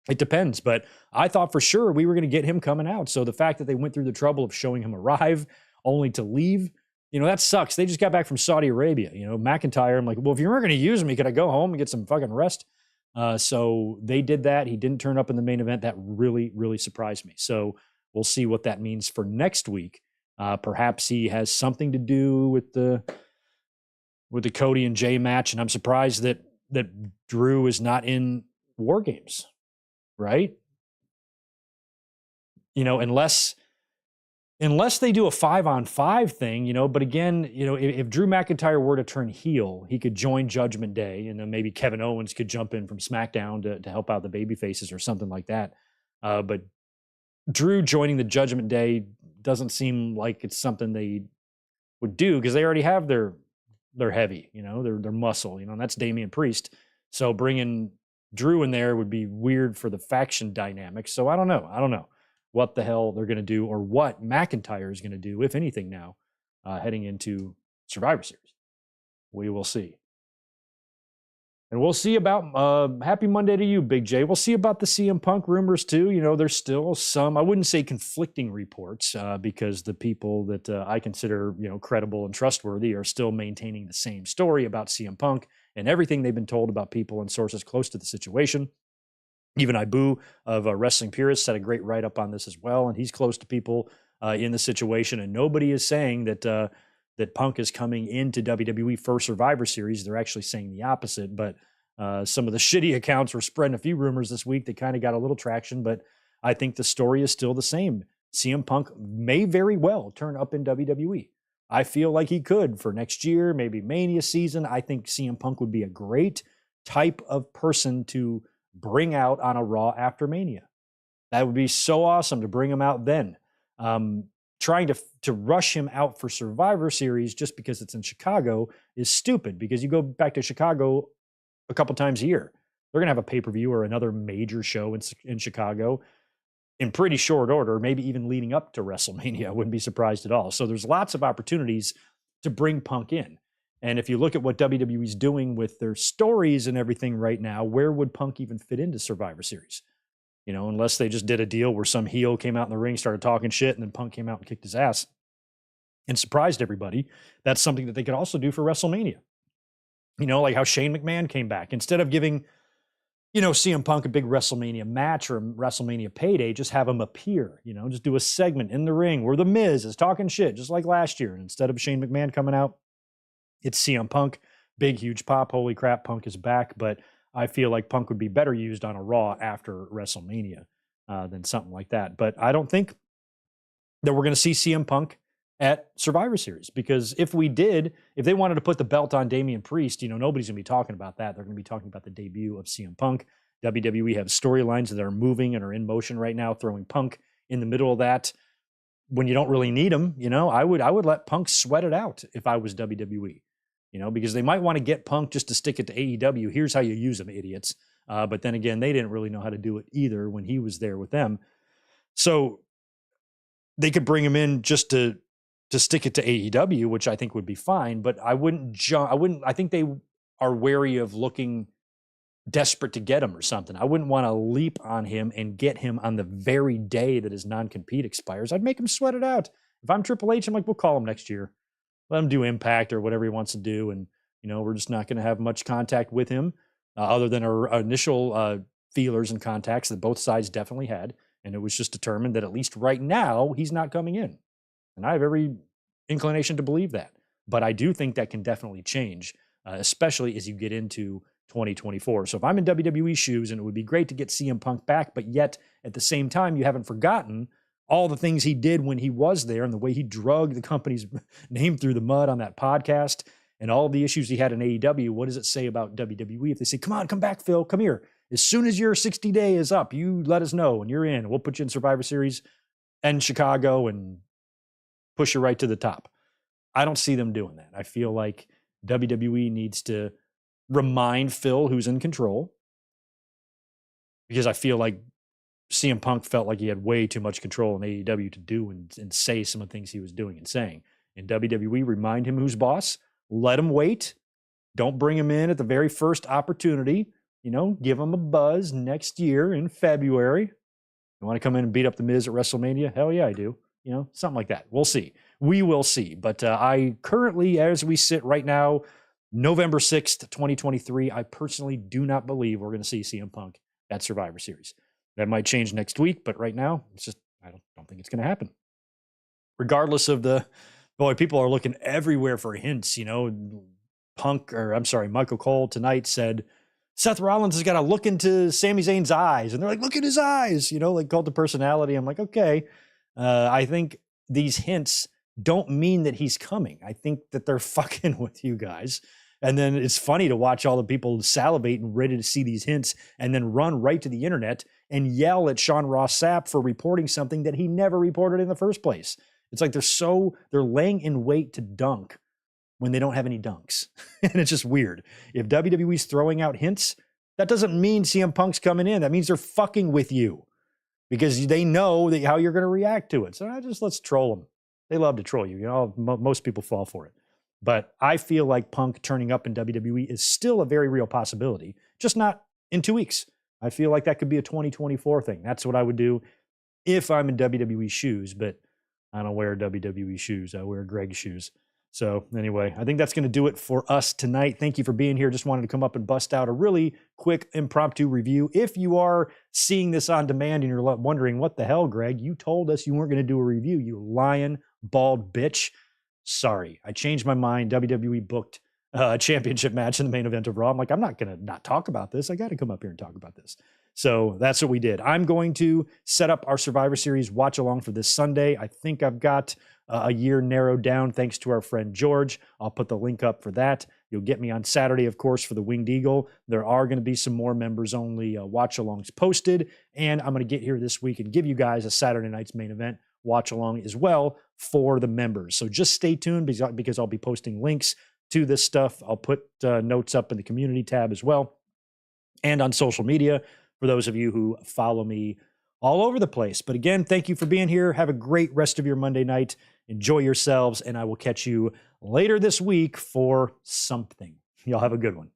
it depends. But I thought for sure we were going to get him coming out. So the fact that they went through the trouble of showing him arrive only to leave, that sucks. They just got back from Saudi Arabia. McIntyre, I'm like, well, if you weren't going to use me, could I go home and get some fucking rest? So they did that. He didn't turn up in the main event. That really, really surprised me. So we'll see what that means for next week. Perhaps he has something to do with the Cody and Jey match, and I'm surprised that Drew is not in War Games, right? Unless they do a 5-on-5 thing, But again, if Drew McIntyre were to turn heel, he could join Judgment Day, and then maybe Kevin Owens could jump in from SmackDown to help out the baby faces or something like that. But Drew joining the Judgment Day doesn't seem like it's something they would do because they already have their heavy, their muscle, and that's Damian Priest. So bringing Drew in there would be weird for the faction dynamic. So I don't know what the hell they're going to do or what McIntyre is going to do, if anything now, heading into Survivor Series. We will see. And we'll see about, happy Monday to you, Big J. We'll see about the CM Punk rumors too. You know, there's still some, I wouldn't say conflicting reports, because the people that I consider, you know, credible and trustworthy are still maintaining the same story about CM Punk and everything they've been told about people and sources close to the situation. Even Ibu of Wrestling Purists had a great write-up on this as well, and he's close to people in the situation, and nobody is saying that that Punk is coming into WWE for Survivor Series. They're actually saying the opposite, but some of the shitty accounts were spreading a few rumors this week that kind of got a little traction, but I think the story is still the same. CM Punk may very well turn up in WWE. I feel like he could for next year, maybe Mania season. I think CM Punk would be a great type of person to bring out on a Raw after Mania. That would be so awesome to bring him out then. Trying to rush him out for Survivor Series just because it's in Chicago is stupid, because you go back to Chicago a couple times a year. They're going to have a pay-per-view or another major show in Chicago in pretty short order, maybe even leading up to WrestleMania. I wouldn't be surprised at all. So there's lots of opportunities to bring Punk in. And if you look at what WWE's doing with their stories and everything right now, where would Punk even fit into Survivor Series? You know, unless they just did a deal where some heel came out in the ring, started talking shit, and then Punk came out and kicked his ass and surprised everybody. That's something that they could also do for WrestleMania. You know, like how Shane McMahon came back. Instead of giving, you know, CM Punk a big WrestleMania match or a WrestleMania payday, just have him appear, you know, just do a segment in the ring where The Miz is talking shit, just like last year. And instead of Shane McMahon coming out, it's CM Punk. Big, huge pop. Holy crap, Punk is back. But I feel like Punk would be better used on a Raw after WrestleMania than something like that. But I don't think that we're going to see CM Punk at Survivor Series, because if they wanted to put the belt on Damian Priest, you know, nobody's going to be talking about that. They're going to be talking about the debut of CM Punk. WWE have storylines that are moving and are in motion right now, throwing Punk in the middle of that when you don't really need him. You know, I would let Punk sweat it out if I was WWE. You know, because they might want to get Punk just to stick it to AEW. Here's how you use them, idiots. But then again, they didn't really know how to do it either when he was there with them. So they could bring him in just to stick it to AEW, which I think would be fine. But I think they are wary of looking desperate to get him or something. I wouldn't want to leap on him and get him on the very day that his non-compete expires. I'd make him sweat it out. If I'm Triple H, I'm like, we'll call him next year. Let him do Impact or whatever he wants to do. And, you know, we're just not going to have much contact with him other than our initial feelers and contacts that both sides definitely had. And it was just determined that at least right now, he's not coming in. And I have every inclination to believe that. But I do think that can definitely change, especially as you get into 2024. So if I'm in WWE shoes, and it would be great to get CM Punk back, but yet at the same time, you haven't forgotten all the things he did when he was there and the way he drug the company's name through the mud on that podcast and all the issues he had in AEW. What does it say about WWE if they say, come on, come back, Phil, come here. As soon as your 60 day is up, you let us know and you're in. We'll put you in Survivor Series and Chicago and push you right to the top. I don't see them doing that. I feel like WWE needs to remind Phil who's in control, because I feel like CM Punk felt like he had way too much control in AEW to do and say some of the things he was doing and saying. In WWE, remind him who's boss. Let him wait. Don't bring him in at the very first opportunity. You know, give him a buzz next year in February. You want to come in and beat up The Miz at WrestleMania? Hell yeah, I do. You know, something like that. We'll see. We will see. But I currently, as we sit right now, November 6th, 2023, I personally do not believe we're going to see CM Punk at Survivor Series. That might change next week, but right now, it's just, I don't think it's going to happen. Regardless of people are looking everywhere for hints, you know. Michael Cole tonight said, Seth Rollins has got to look into Sami Zayn's eyes. And they're like, look at his eyes, you know, like cult of personality. I'm like, okay. I think these hints don't mean that he's coming. I think that they're fucking with you guys. And then it's funny to watch all the people salivate and ready to see these hints and then run right to the internet and yell at Sean Ross Sapp for reporting something that he never reported in the first place. It's like they're laying in wait to dunk when they don't have any dunks. And it's just weird. If WWE's throwing out hints, that doesn't mean CM Punk's coming in. That means they're fucking with you because they know how you're going to react to it. So let's troll them. They love to troll you. You know, most people fall for it. But I feel like Punk turning up in WWE is still a very real possibility, just not in 2 weeks. I feel like that could be a 2024 thing. That's what I would do if I'm in WWE shoes, but I don't wear WWE shoes. I wear Greg's shoes. So anyway, I think that's going to do it for us tonight. Thank you for being here. Just wanted to come up and bust out a really quick impromptu review. If you are seeing this on demand and you're wondering, what the hell, Greg? You told us you weren't going to do a review, you lying, bald bitch. Sorry, I changed my mind. WWE booked a championship match in the main event of Raw. I'm like, I'm not going to not talk about this. I got to come up here and talk about this. So that's what we did. I'm going to set up our Survivor Series watch along for this Sunday. I think I've got a year narrowed down thanks to our friend George. I'll put the link up for that. You'll get me on Saturday, of course, for the Winged Eagle. There are going to be some more members-only watch-alongs posted, and I'm going to get here this week and give you guys a Saturday night's main event watch-along as well for the members. So just stay tuned because I'll be posting links to this stuff. I'll put notes up in the community tab as well and on social media for those of you who follow me all over the place. But again, thank you for being here. Have a great rest of your Monday night. Enjoy yourselves, and I will catch you later this week for something. Y'all have a good one.